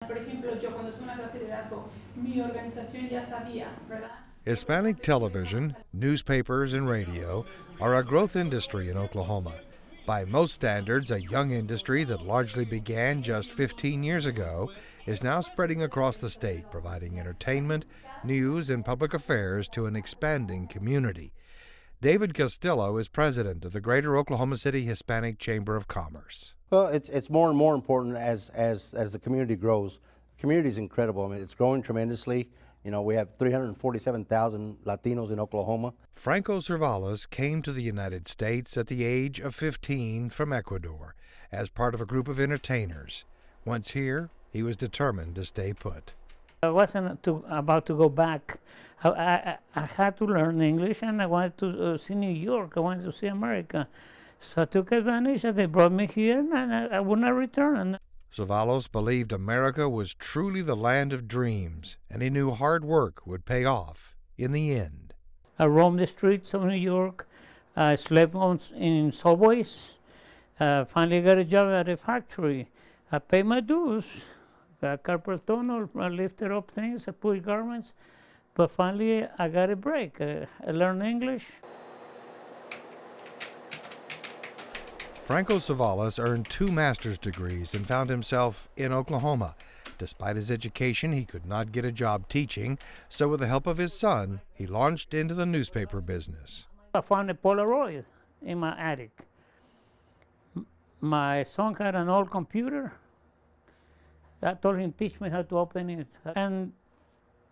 Por ejemplo, yo cuando soy una clase de liderazgo, mi organización ya sabía, ¿verdad? Hispanic television, newspapers, and radio are a growth industry in Oklahoma. By most standards, a young industry that largely began just 15 years ago is now spreading across the state, providing entertainment, news, and public affairs to an expanding community. David Castillo is president of the Greater Oklahoma City Hispanic Chamber of Commerce. Well, it's more and more important as the community grows. The community is incredible. I mean, it's growing tremendously. You know, we have 347,000 Latinos in Oklahoma. Franco Cervalas came to the United States at the age of 15 from Ecuador as part of a group of entertainers. Once here, he was determined to stay put. I wasn't about to go back. I had to learn English, and I wanted to see New York. I wanted to see America. So I took advantage, and they brought me here, and I would not return. Cervalas believed America was truly the land of dreams, and he knew hard work would pay off in the end. I roamed the streets of New York. I slept in subways. Finally got a job at a factory. I paid my dues. Got carpal tunnel. I lifted up things. I pushed garments. But finally, I got a break. I learned English. Franco Cervalas earned 2 master's degrees and found himself in Oklahoma. Despite his education, he could not get a job teaching, so with the help of his son, he launched into the newspaper business. I found a Polaroid in my attic. My son had an old computer. I told him, teach me how to open it. And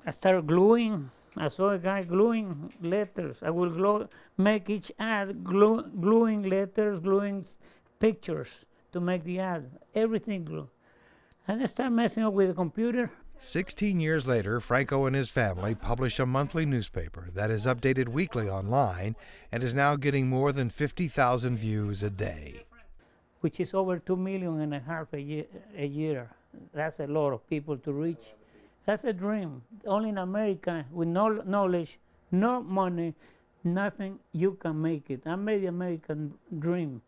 I started gluing. I saw a guy gluing letters. I will make each ad, gluing letters, gluing pictures to make the ad. Everything glue. And I started messing up with the computer. 16 years later, Franco and his family publish a monthly newspaper that is updated weekly online and is now getting more than 50,000 views a day. Which is over 2.5 million a year. That's a lot of people to reach. That's a dream. Only in America, with no knowledge, no money, nothing, you can make it. I made the American dream.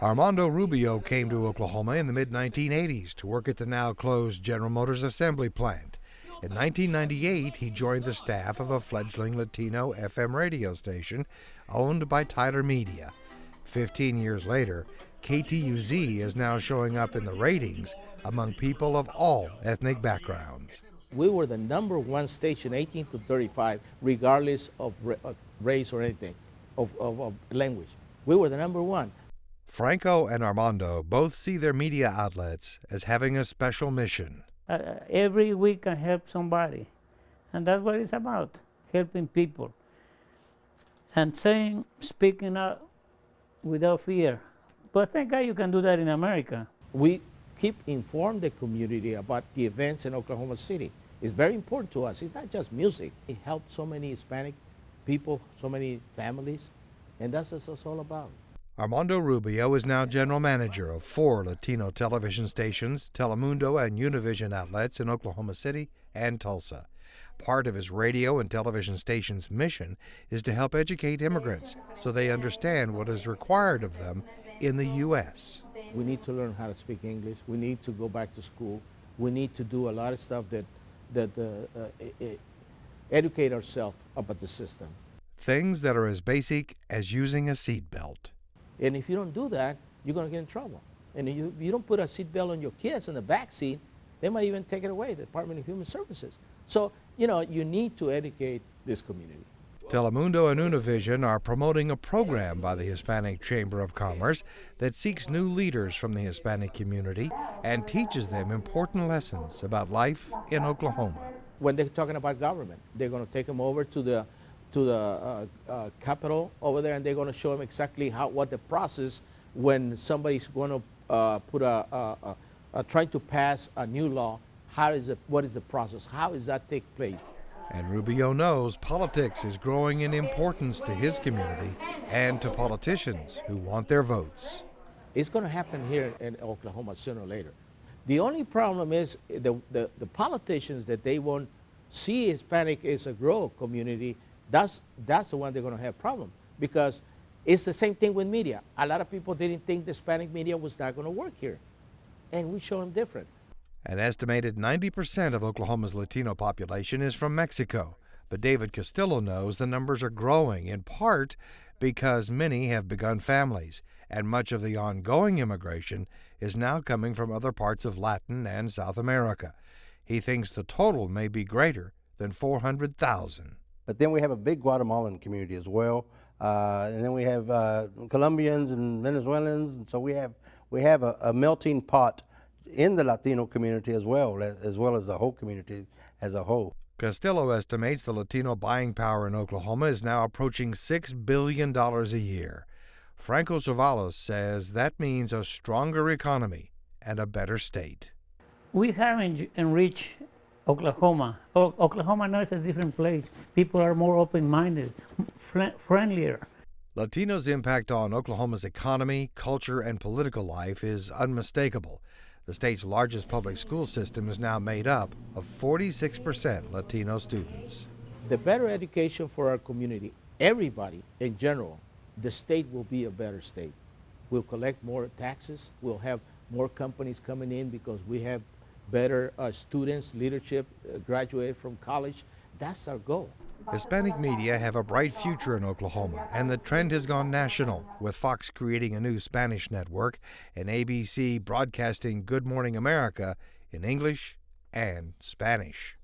Armando Rubio came to Oklahoma in the mid-1980s to work at the now closed General Motors assembly plant. In 1998, he joined the staff of a fledgling Latino FM radio station owned by Tyler Media. 15 years later, KTUZ is now showing up in the ratings among people of all ethnic backgrounds. We were the #1 station, 18 to 35, regardless of race or anything, of language. We were the #1. Franco and Armando both see their media outlets as having a special mission. Every week I help somebody, and that's what it's about, helping people. And speaking out without fear. But thank God you can do that in America. We keep inform the community about the events in Oklahoma City. It's very important to us. It's not just music. It helped so many Hispanic people, so many families, and that's what it's all about. Armando Rubio is now general manager of 4 Latino television stations, Telemundo and Univision outlets in Oklahoma City and Tulsa. Part of his radio and television station's mission is to help educate immigrants so they understand what is required of them in the U.S. We need to learn how to speak English. We need to go back to school. We need to do a lot of stuff that educate ourselves about the system. Things that are as basic as using a seatbelt. And if you don't do that, you're going to get in trouble. And if you don't put a seatbelt on your kids in the back seat, they might even take it away, the Department of Human Services. So, you need to educate this community. Telemundo and Univision are promoting a program by the Hispanic Chamber of Commerce that seeks new leaders from the Hispanic community and teaches them important lessons about life in Oklahoma. When they're talking about government, they're going to take them over to the Capitol over there, and they're going to show them exactly what the process when somebody's going to try to pass a new law. What is the process? How does that take place? And Rubio knows politics is growing in importance to his community and to politicians who want their votes. It's going to happen here in Oklahoma sooner or later. The only problem is the politicians that they won't see Hispanic as a grow community. That's the one they're going to have problem, because it's the same thing with media. A lot of people didn't think the Hispanic media was not going to work here. and we show them different. An estimated 90% of Oklahoma's Latino population is from Mexico, but David Castillo knows the numbers are growing in part because many have begun families, and much of the ongoing immigration is now coming from other parts of Latin and South America. He thinks the total may be greater than 400,000. But then we have a big Guatemalan community as well, and then we have Colombians and Venezuelans, and so we have a melting pot in the Latino community as well as the whole community as a whole. Castillo estimates the Latino buying power in Oklahoma is now approaching $6 billion a year. Franco Cevallos says that means a stronger economy and a better state. We have enriched Oklahoma. Oklahoma now is a different place. People are more open-minded, friendlier. Latinos' impact on Oklahoma's economy, culture, and political life is unmistakable. The state's largest public school system is now made up of 46% Latino students. The better education for our community, everybody in general, the state will be a better state. We'll collect more taxes. We'll have more companies coming in because we have better students, leadership, graduated from college. That's our goal. Hispanic media have a bright future in Oklahoma, and the trend has gone national, with Fox creating a new Spanish network and ABC broadcasting Good Morning America in English and Spanish.